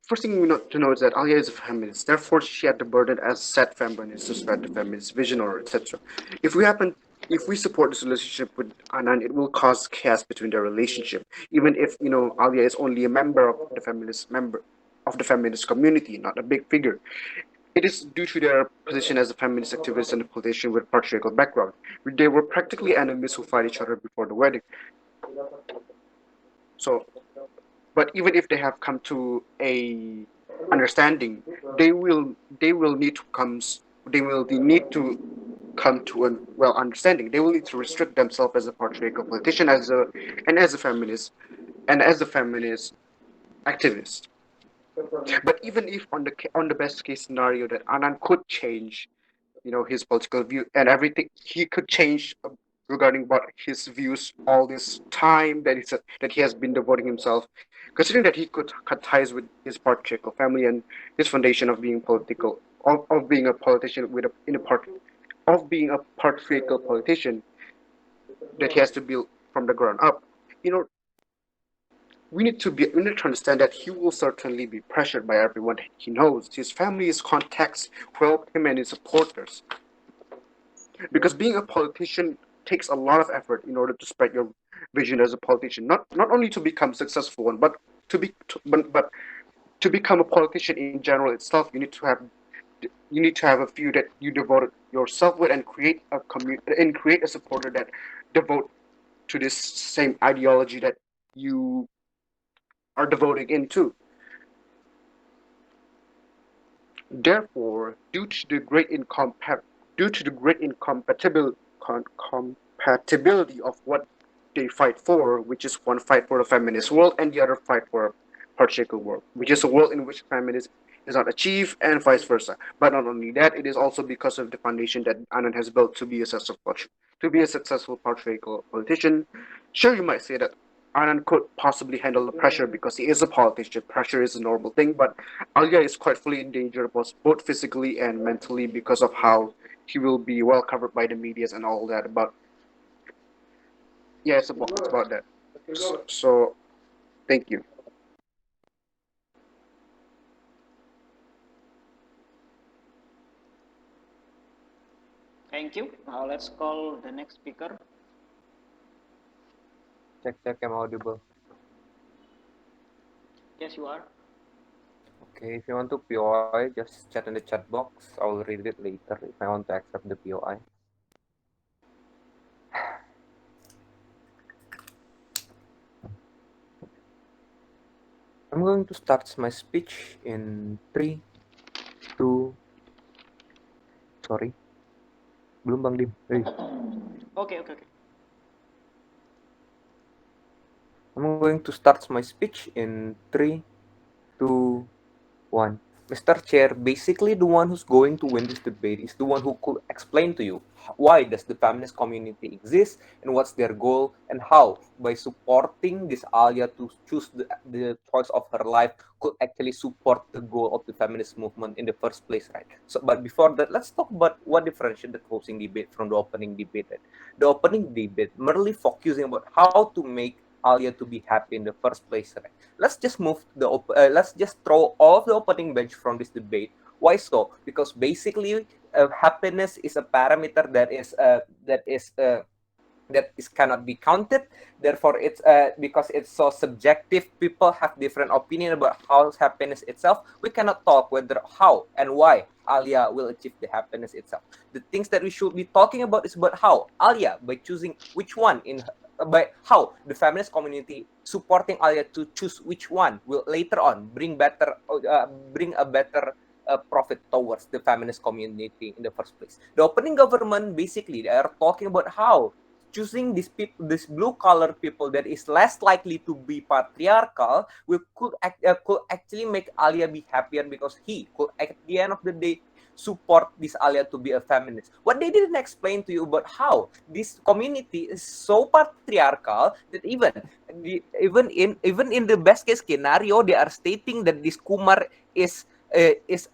first thing we know to know is that Alya is a feminist. Therefore, she had the burden as said feminist to spread the feminist vision or etc. If we happen, if we support this relationship with Anand, it will cause chaos between their relationship. Even if Alya is only a member of the feminist community, not a big figure. It is due to their position as a feminist activist and a politician with patriarchal background. They were practically enemies who fight each other before the wedding. So, but even if they have come to a understanding, they will need to come to a well understanding. They will need to restrict themselves as a patriarchal politician, as a feminist, and as a feminist activist. But even if on the best case scenario that Anand could change, his political view and everything, he could change regarding what his views all this time that he has been devoting himself, considering that he could cut ties with his patriarchal family and his foundation of being of being a politician with a in a part of being a patriarchal politician that he has to build from the ground up. You know, we need to understand that he will certainly be pressured by everyone he knows, his family, his contacts who help him, and his supporters. Because being a politician takes a lot of effort in order to spread your vision as a politician. Not only to become successful one, but but to become a politician in general itself, you need to have a few that you devote yourself with and create a create a supporter that devote to this same ideology that you are devoting into. Therefore, due to the great compatibility of what they fight for, which is one fight for a feminist world and the other fight for a patriarchal world, which is a world in which feminism is not achieved and vice versa. But not only that, it is also because of the foundation that Anand has built to be a successful patriarchal politician. Sure, you might say that Anand could possibly handle the pressure because he is a politician. Pressure is a normal thing, but Alya is quite fully in danger both physically and mentally because of how he will be well covered by the medias and all that. But yeah, it's about that. So thank you. Thank you. Now let's call the next speaker. Check, I'm audible. Yes, you are. Okay, if you want to POI, just chat in the chat box. I'll read it later if I want to accept the POI. I'm going to start my speech in 3, 2, sorry. Belum Bang Dim. Hey. Okay. I'm going to start my speech in 3, 2, 1. Mr. Chair, basically the one who's going to win this debate is the one who could explain to you why does the feminist community exist and what's their goal and how by supporting this Alya to choose the choice of her life could actually support the goal of the feminist movement in the first place, right? So, but before that, let's talk about what differentiates the closing debate from the opening debate. Right? The opening debate merely focusing about how to make Alya to be happy in the first place, right? Let's just let's just throw all of the opening bench from this debate. Why so? Because basically, happiness is a parameter that is cannot be counted. Therefore, it's because it's so subjective. People have different opinion about how happiness itself. We cannot talk whether how and why Alya will achieve the happiness itself. The things that we should be talking about is about how Alya, by choosing which one in by how the feminist community supporting Alya to choose which one will later on bring a better profit towards the feminist community in the first place. The opening government basically they are talking about how choosing these blue collar people that is less likely to be patriarchal could actually make Alya be happier because he could at the end of the day support this Alya to be a feminist. What they didn't explain to you about how this community is so patriarchal that even in the best case scenario they are stating that this Kumar is is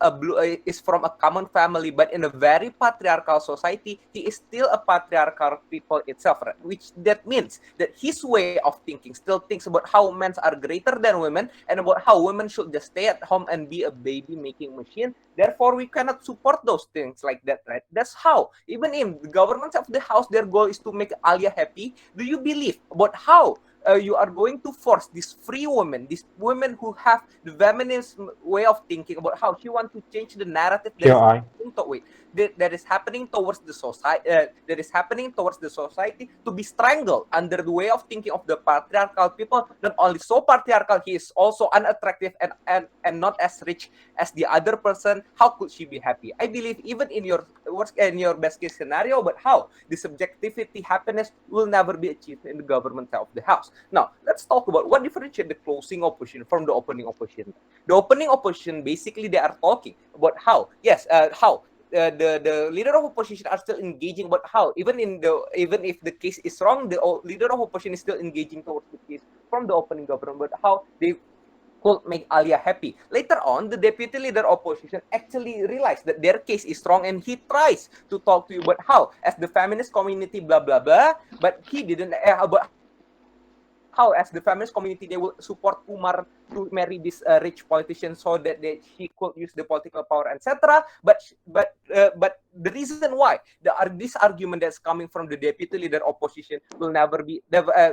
from a common family, but in a very patriarchal society, he is still a patriarchal people itself, right? Which that means that his way of thinking still thinks about how men are greater than women and about how women should just stay at home and be a baby making machine. Therefore, we cannot support those things like that, right? That's how, even in the governments of the house, their goal is to make Alya happy. Do you believe about how you are going to force these women who have the feminist way of thinking about how she wants to change the narrative that is POI. that is happening towards the society, to be strangled under the way of thinking of the patriarchal people. Not only so patriarchal, he is also unattractive and not as rich as the other person. How could she be happy? I believe even in your worst in your best case scenario, but how the subjectivity happiness will never be achieved in the government of the house. Now let's talk about what differentiates the closing opposition from the opening opposition. The opening opposition, basically they are talking about how, yes, how the leader of opposition are still engaging, but how even if the case is wrong, the leader of opposition is still engaging towards the case from the opening government, but how they could make Alya happy. Later on, the deputy leader opposition actually realized that their case is strong, and he tries to talk to you, but how, as the feminist community, blah blah blah, but he didn't. But how, as the feminist community, they will support Kumar to marry this rich politician so that she could use the political power, etc. But the reason why this argument that's coming from the deputy leader opposition will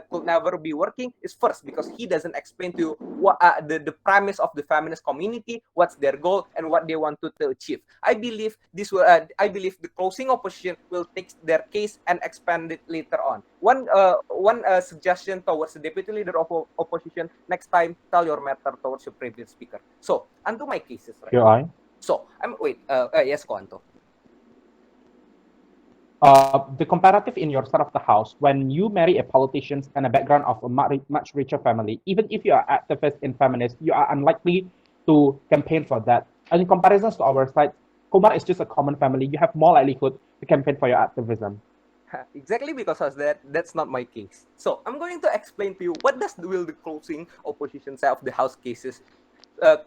could never be working is, first, because he doesn't explain to you what the premise of the feminist community, what's their goal, and what they want to achieve. I believe the closing opposition will take their case and expand it later on. One suggestion towards the deputy leader of opposition: next time, tell your matter towards your previous speaker. So, onto my cases, right? POI. So, yes, Koanto. The comparative in your side of the house, when you marry a politician and a background of a much richer family, even if you are activist in feminist, you are unlikely to campaign for that. And in comparison to our side, Kumar is just a common family. You have more likelihood to campaign for your activism. Exactly, because of that's not my case. So I'm going to explain to you what will the closing opposition side of the house cases,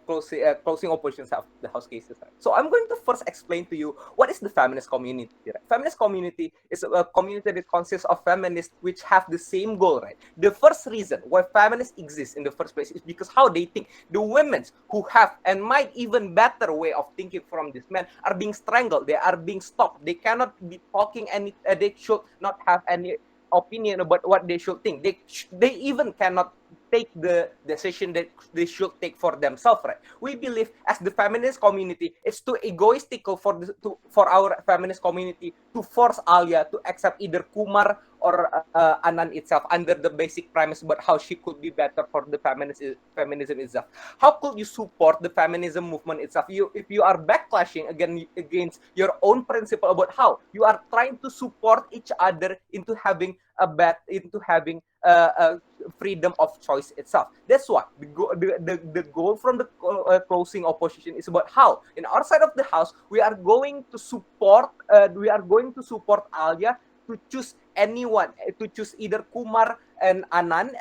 closing opposition side of the house cases. Right? So I'm going to first explain to you what is the feminist community. Right? Feminist community is a community that consists of feminists which have the same goal. Right? The first reason why feminists exist in the first place is because how they think the women who have and might even better way of thinking from this men are being strangled. They are being stopped. They cannot be talking any. They should not have any opinion about what they should think. They even cannot take the decision that they should take for themselves, right? We believe as the feminist community, it's too egoistical for our feminist community to force Alya to accept either Kumar or Anand itself under the basic premise about how she could be better for the feminism itself. How could you support the feminism movement itself if you are backlashing against your own principle about how you are trying to support each other into having freedom of choice itself? That's why the goal from the closing opposition is about how in our side of the house we are going to support Alya to choose anyone, to choose either Kumar and Anand,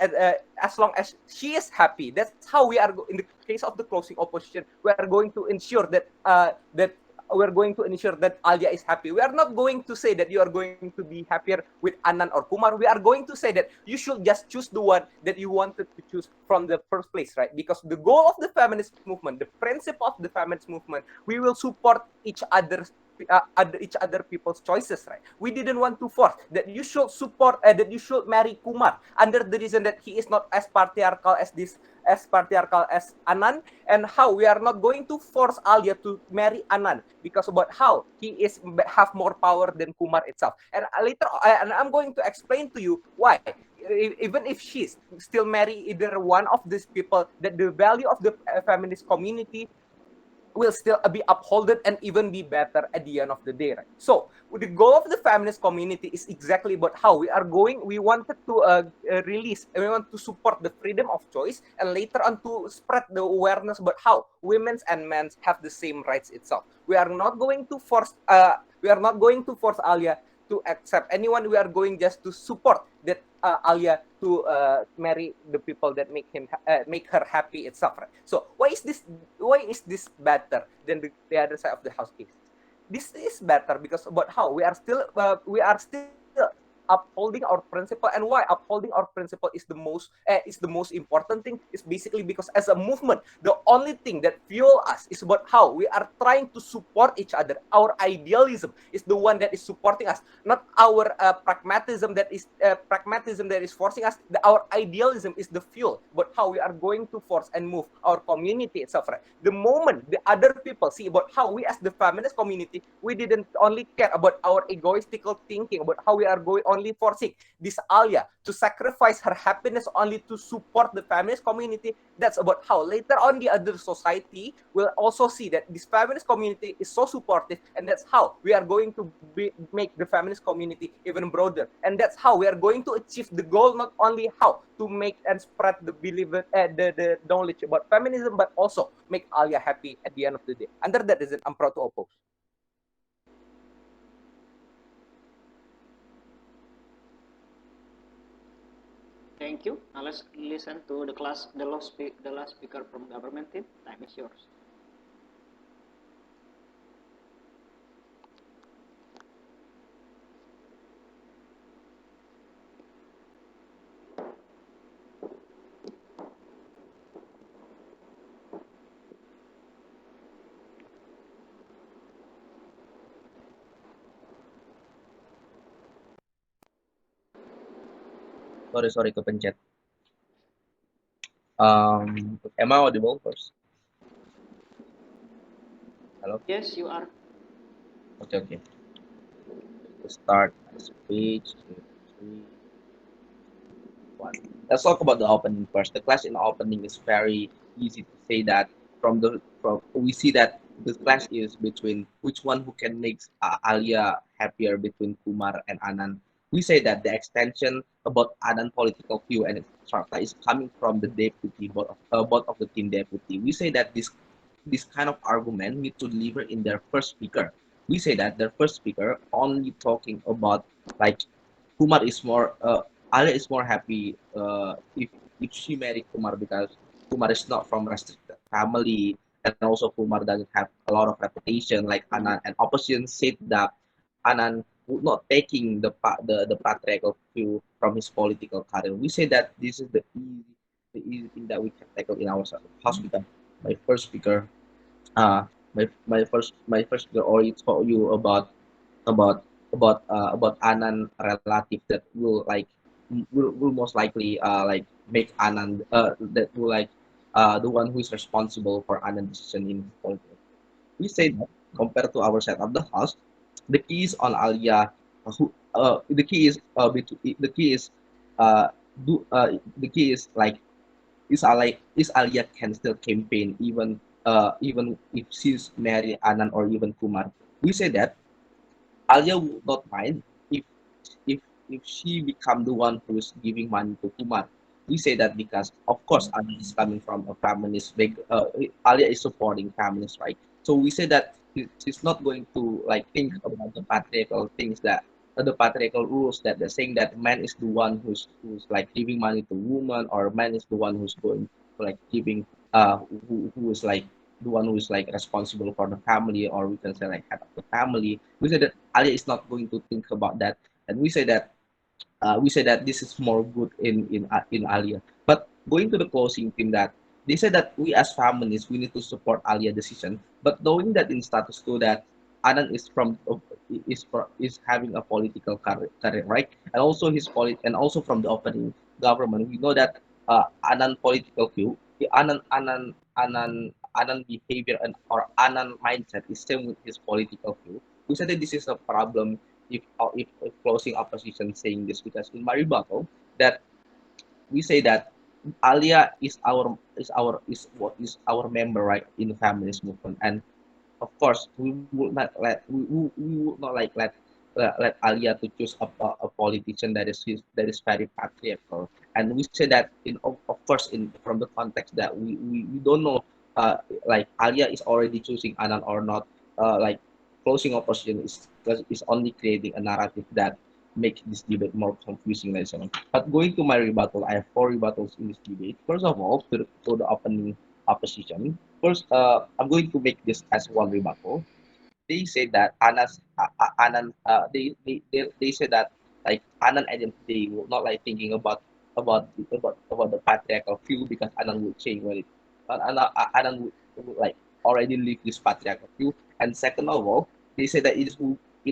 as long as she is happy. That's how we are in the case of the closing opposition. We are going to ensure that Alya is happy. We are not going to say that you are going to be happier with Anand or Kumar. We are going to say that you should just choose the one that you wanted to choose from the first place, right? Because the goal of the feminist movement, the principle of the feminist movement, we will support each other people's choices, right? We didn't want to force that you should that you should marry Kumar under the reason that he is not as patriarchal as Anand, and how we are not going to force Alya to marry Anand because about how he have more power than Kumar itself. And later, and I'm going to explain to you why. Even if she's still marry either one of these people, that the value of the feminist community will still be upholded and even be better at the end of the day, right? So the goal of the feminist community is exactly about how we wanted to we want to support the freedom of choice, and later on to spread the awareness about how women and men have the same rights itself. We are not going to force Alya to accept anyone. We are going just to support that Alya to marry the people that make her happy itself, right? So why is this better than the other side of the house case? This is better because about how we are still upholding our principle. And why upholding our principle is the most important thing is basically because as a movement, the only thing that fuel us is about how we are trying to support each other. Our idealism is the one that is supporting us, not our pragmatism that is forcing us. Our idealism is the fuel, but how we are going to force and move our community itself, right? The moment the other people see about how we as the feminist community, we didn't only care about our egoistical thinking, about how we are going only forcing this Alya to sacrifice her happiness only to support the feminist community. That's about how later on the other society will also see that this feminist community is so supportive, and that's how we are going to make the feminist community even broader. And that's how we are going to achieve the goal, not only how to make and spread the knowledge about feminism, but also make Alya happy at the end of the day. Under that reason, I'm proud to oppose. Thank you. Now let's listen to the last speaker from government team. Time is yours. Sorry, kepencet. Am I audible first? Hello? Yes, you are. Okay. To start my speech. 2, 3, 1. Let's talk about the opening first. The clash in the opening is very easy to say that from we see that the clash is between which one who can make Alya happier between Kumar and Anand. We say that the extension about Anand political view and its strata is coming from the deputy, both of the team deputy. We say that this kind of argument need to deliver in their first speaker. We say that their first speaker only talking about like Kumar is more Alia is more happy if she married Kumar because Kumar is not from restricted family, and also Kumar doesn't have a lot of reputation like Anand. And opposition said that Anand would not taking the patriarchal view from his political career. We say that this is the easy thing that we can tackle in our hospital. My first speaker, uh, my first speaker already told you about Anand relative that will will most likely like make Anand that will like the one who is responsible for Anand decision in politics. We say that compared to our side of the house, the key is on Alia. The key is the key is uh, the key is like is Alia can still campaign even if she's married Anand or even Kumar. We say that Alia would not mind if if if she become the one who is giving money to Kumar. We say that because of course Alia is coming from a feminist Alia is supporting feminists, right? So we say that she's not going to like think about the patriarchal things that the patriarchal rules that they're saying that man is the one who's like giving money to woman, or man is the one who's going like giving who is like the one who is like responsible for the family, or we can say like head of the family. We say that Alia is not going to think about that, and we say that this is more good in Alia. But going to the closing team, that they said that we as feminists we need to support Alia decision, but knowing that in status quo that Anand is having a political career, right? And also and also from the opening government, we know that Anand political view, the Anand behavior and or Anand mindset is same with his political view. We said that this is a problem if closing opposition saying this, because in my rebuttal that we say that Alia is what is our member, right, in the feminist movement. And of course we would not like let Alia to choose a politician that is very patriarchal. And we say that of course in from the context that we don't know like Alia is already choosing Anand or not. Like closing opposition is only creating a narrative that make this debate more confusing and so on. But going to my rebuttal, I have 4 rebuttals in this debate. First of all, to the opening opposition. First, I'm going to make this as one rebuttal. They say that they say that like Anand and they will not like thinking about the patriarchal view because Anand will change when it Anand would like already leave this patriarchal view. And second of all, they say that it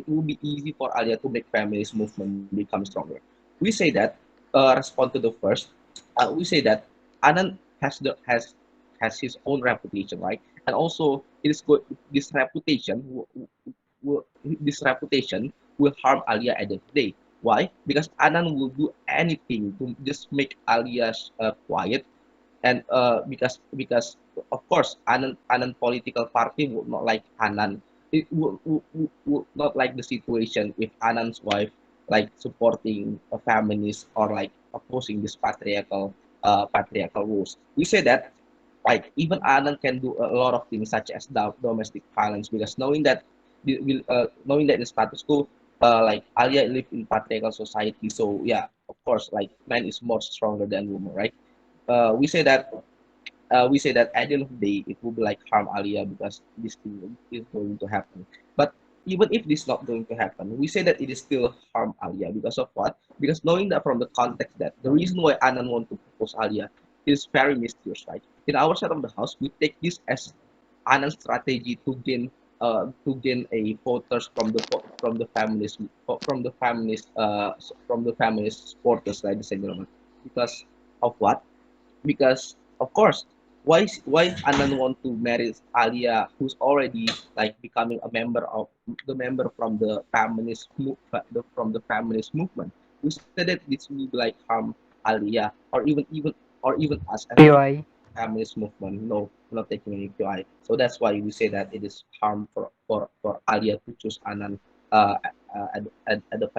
will be easy for Alya to make feminist movement become stronger. We say that respond to the first. We say that Anand has his own reputation, right? And also it is good this reputation this reputation will harm Alia at the end of the day. Why? Because Anand will do anything to just make Alia quiet, and because of course Anand political party would not like Anand. It would not like the situation if Anand's wife like supporting a feminist or like opposing this patriarchal rules. We say that like even Anand can do a lot of things such as domestic violence because knowing that the status quo like Alia live in patriarchal society, so yeah, of course like man is more stronger than woman, right? We say that at the end of the day it will be like harm Alia because this thing is going to happen. But even if this not going to happen, we say that it is still harm Alia because of what? Because knowing that from the context that the reason why Anand want to propose Alia is very mysterious, right? In our side of the house, we take this as Anand's strategy to gain a voters from the feminist from the feminist supporters, ladies and gentlemen. Because of what? Because of course why Anand want to marry Alia who's already like becoming a member of the member from the from the feminist movement. We said that this will like harm Alia or even us as a POI. feminist movement. No, we're not taking any PI. So that's why we say that it is harm for Alia to choose Anand at the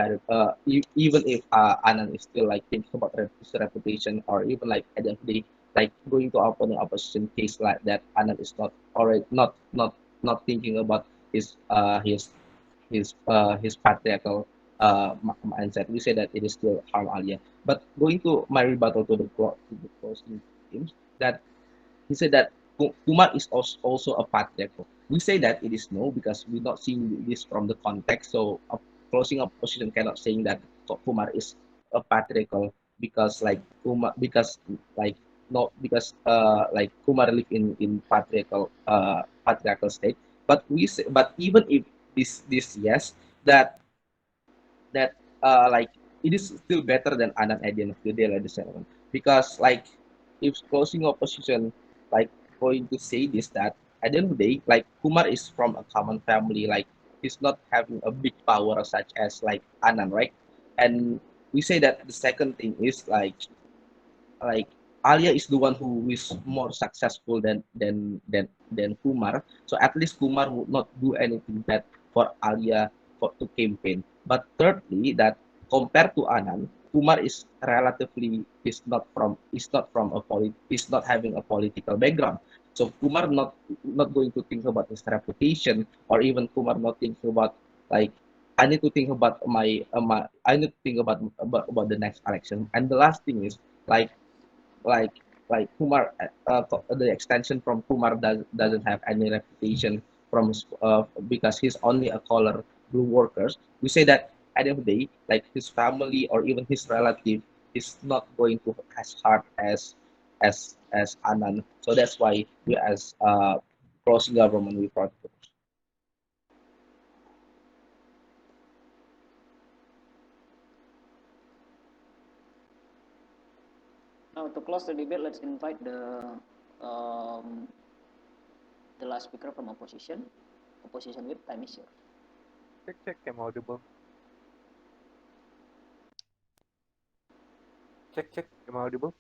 even if Anand is still like thinking about his reputation or even like at the end of the day, like going to open an opposition case like that, Anand is not already not thinking about his his patriarchal mindset. We say that it is still harm Alia. But going to my rebuttal to the closing teams that he said that Kumar is also a patriarchal. We say that it is no because we're not seeing this from the context. So a closing opposition cannot saying that Kumar is a patriarchal because like Kumar because like no because like Kumar live in patriarchal state. But we say, but even if this yes that that like it is still better than Anand at the end of the day, ladies and gentlemen. Because like if closing opposition like going to say this that at the end of the day, like Kumar is from a common family, like he's not having a big power such as like Anand, right? And we say that the second thing is like Alia is the one who is more successful than Kumar. So at least Kumar would not do anything bad for Alia to campaign. But thirdly, that compared to Anand, Kumar is not from a is not having a political background. So Kumar not going to think about his reputation or even Kumar not thinking about like I need to think about I need to think about the next election. And the last thing is like like Kumar, the extension from Kumar doesn't have any reputation because he's only a color blue workers. We say that at the end of the day, like his family or even his relative is not going to as hard as Anand. So that's why we as closing government we brought. Now to close the debate, let's invite um, the last speaker from opposition. Opposition with time is yours. Check, am audible? Check, am audible?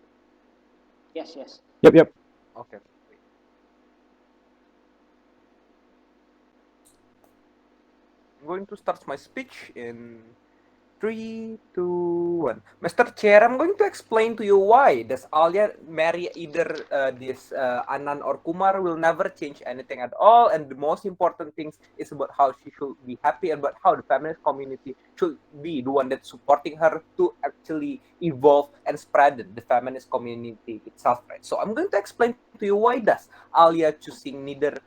Yes. Yep. Okay. I'm going to start my speech in 3, 2, 1. Mr. Chair, I'm going to explain to you why does Alya marry either this Anand or Kumar will never change anything at all, and the most important things is about how she should be happy and about how the feminist community should be the one that's supporting her to actually evolve and spread the feminist community itself, right? So I'm going to explain to you why does Alya choosing neither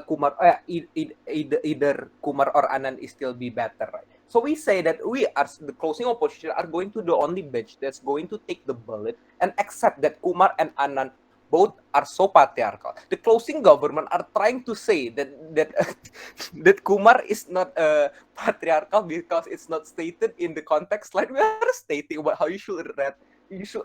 Kumar, either Kumar or Anand is still be better, right? So we say that we as the closing opposition are going to the only bench that's going to take the bullet and accept that Kumar and Anand both are so patriarchal. The closing government are trying to say that Kumar is not patriarchal because it's not stated in the context slide. We are stating about how you should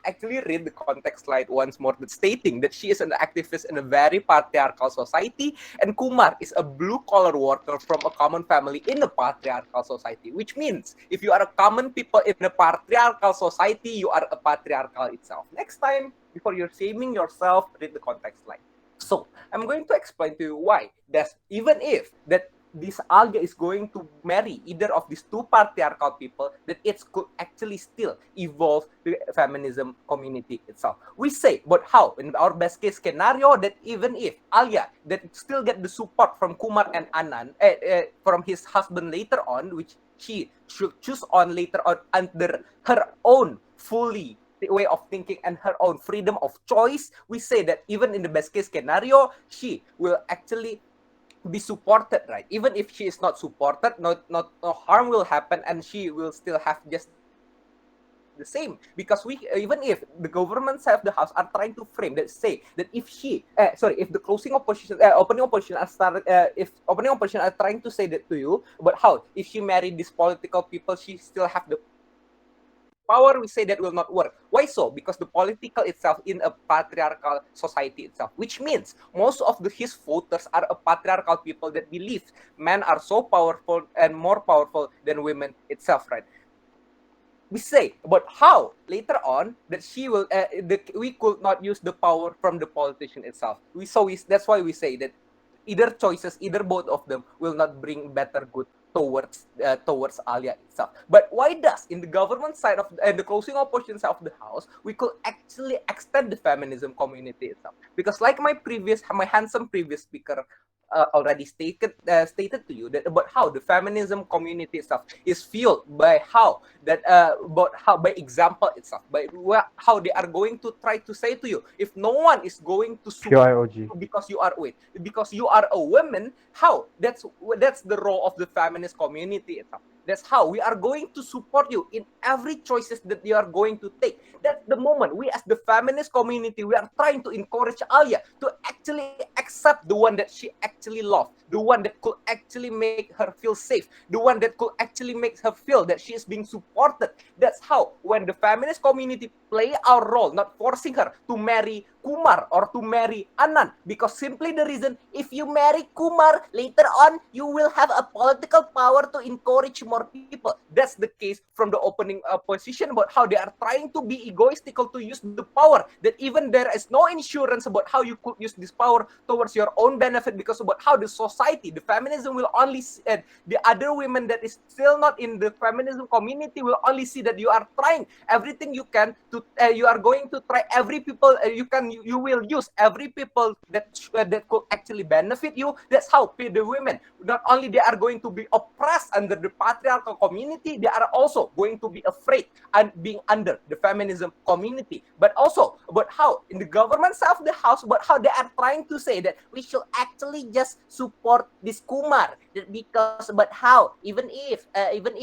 actually read the context slide once more, that stating that she is an activist in a very patriarchal society, and Kumar is a blue-collar worker from a common family in a patriarchal society, which means if you are a common people in a patriarchal society, you are a patriarchal itself. Next time, before you're shaming yourself, read the context slide. So, I'm going to explain to you why that even if that this Alya is going to marry either of these two patriarchal people, that it could actually still evolve the feminism community itself. We say, but how? In our best case scenario, that even if Alya that still get the support from Kumar and Anand, from his husband later on, which she should choose on later on under her own fully the way of thinking and her own freedom of choice, we say that even in the best case scenario, she will actually be supported, right? Even if she is not supported, no harm will happen, and she will still have just the same, because we even if the government side of the house are trying to frame that, say that if she if the closing opposition opening opposition are if opening opposition are trying to say that to you, but how if she married these political people she still have the power, we say that will not work. Why so? Because the political itself in a patriarchal society itself, which means most of his voters are a patriarchal people that believe men are so powerful and more powerful than women itself, right? We say, but how later on that she will we could not use the power from the politician itself. That's why we say that either choices, either both of them will not bring better good towards Alya itself. But why does in the government side of the closing opposition side of the house we could actually extend the feminism community itself? Because like my handsome previous speaker already stated to you that about how the feminism community itself is fueled by how that about how by example itself, by how they are going to try to say to you, if no one is going to support PIOG. because you are because you are a woman, how that's the role of the feminist community itself. That's how we are going to support you in every choices that you are going to take. That's the moment we as the feminist community we are trying to encourage Alya to actually accept the one that she actually loves, the one that could actually make her feel safe, the one that could actually make her feel that she is being supported. That's how when the feminist community play our role, not forcing her to marry Kumar or to marry Anand, because simply the reason if you marry Kumar later on you will have a political power to encourage more people. That's the case from the opening position about how they are trying to be egoistical to use the power, that even there is no insurance about how you could use this power towards your own benefit, because about how the society, the feminism will only the other women that is still not in the feminism community will only see that you are trying everything you can to you are going to try every people you will use every people that could actually benefit you. That's how the women not only they are going to be oppressed under the patriarchal community, they are also going to be afraid and being under the feminism community. But also about how in the government side of the house, but how they are trying to say that we should actually just support this Kumar, because but how even if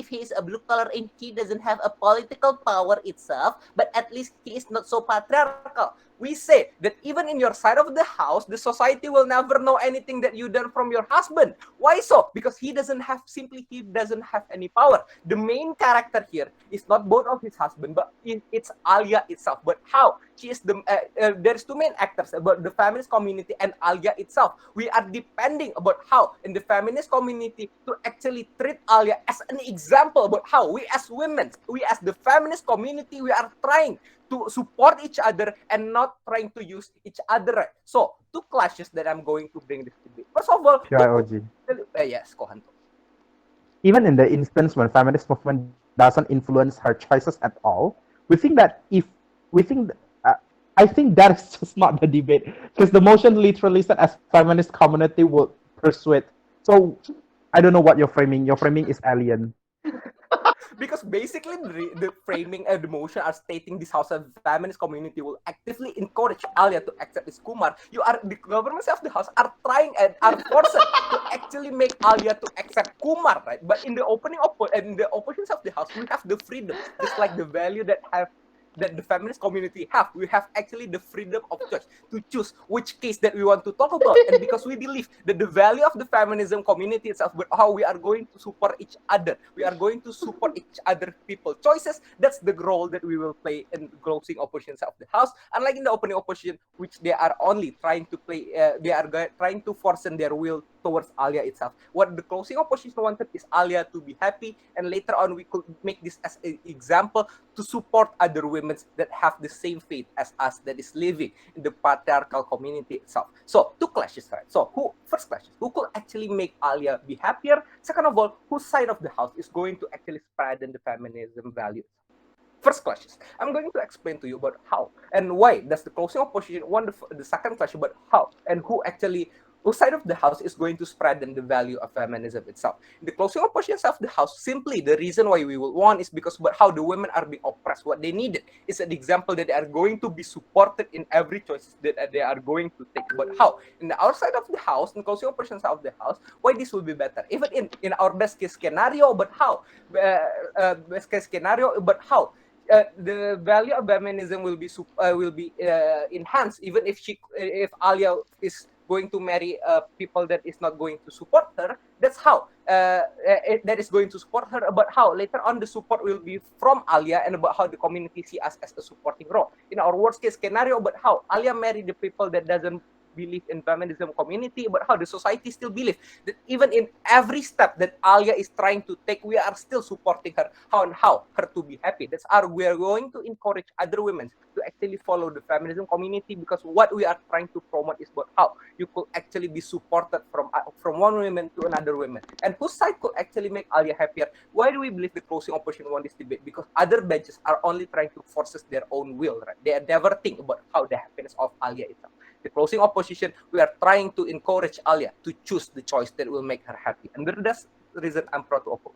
he is a blue collar and he doesn't have a political power itself, but at least he is not so patriarchal. We say that even in your side of the house, the society will never know anything that you done from your husband. Why so? Because he doesn't have any power. The main character here is not both of his husband, but it's Alya itself. But how she is there's two main actors about the feminist community and Alya itself. We are depending about how in the feminist community to actually treat Alya as an example about how we as women, we as the feminist community, we are trying to support each other and not trying to use each other. So, two clashes that I'm going to bring this debate. First of all, PIOG. yes, Kohanto. Even in the instance when feminist movement doesn't influence her choices at all. We think that if we think, I think that is just not the debate, because the motion literally said as feminist community would persuade. So I don't know what you're framing. Your framing is alien. Because basically the framing and the motion are stating this house of feminist community will actively encourage Alya to accept this Kumar. The governments of the house are trying and are forced to actually make Alya to accept Kumar, right? But in the oppositions of the house, we have the freedom, just like the value that the feminist community have. We have actually the freedom of choice to choose which case that we want to talk about. And because we believe that the value of the feminism community itself, but how we are going to support each other, we are going to support each other people choices, that's the role that we will play in the closing oppositions of the house. Unlike in the opening opposition, which they are only trying to play, trying to force their will towards Alya itself. What the closing opposition wanted is Alya to be happy, and later on we could make this as an example to support other women that have the same faith as us, that is living in the patriarchal community itself. So two clashes, right? So first clashes, who could actually make Alya be happier? Second of all, whose side of the house is going to actually spread in the feminism values? First clashes, I'm going to explain to you about how and why does the closing opposition want the second clash, but how and whose side of the house is going to spread the value of feminism itself. The closing oppositions of the house, simply the reason why we will want is because but how the women are being oppressed. What they needed is an example that they are going to be supported in every choice that they are going to take. But how? In the outside of the house, in closing oppositions of the house, why this will be better? Even in our best case scenario, but how? Best case scenario, but how? The value of feminism will be enhanced, even if Alya is going to marry people that is not going to support her. That's how that is going to support her. But how later on the support will be from Alya, and about how the community see us as a supporting role. In our worst case scenario, but how Alya marry the people that doesn't believe in feminism community, but how the society still believe that even in every step that Alya is trying to take, we are still supporting her. How her to be happy. We are going to encourage other women to actually follow the feminism community, because what we are trying to promote is about how you could actually be supported from one woman to another woman, and whose side could actually make Alya happier. Why do we believe the closing opposition won this debate? Because other benches are only trying to force their own will, right? They never think about how the happiness of Alya itself. The closing opposition, we are trying to encourage Alya to choose the choice that will make her happy, and that's the reason I'm proud to oppose.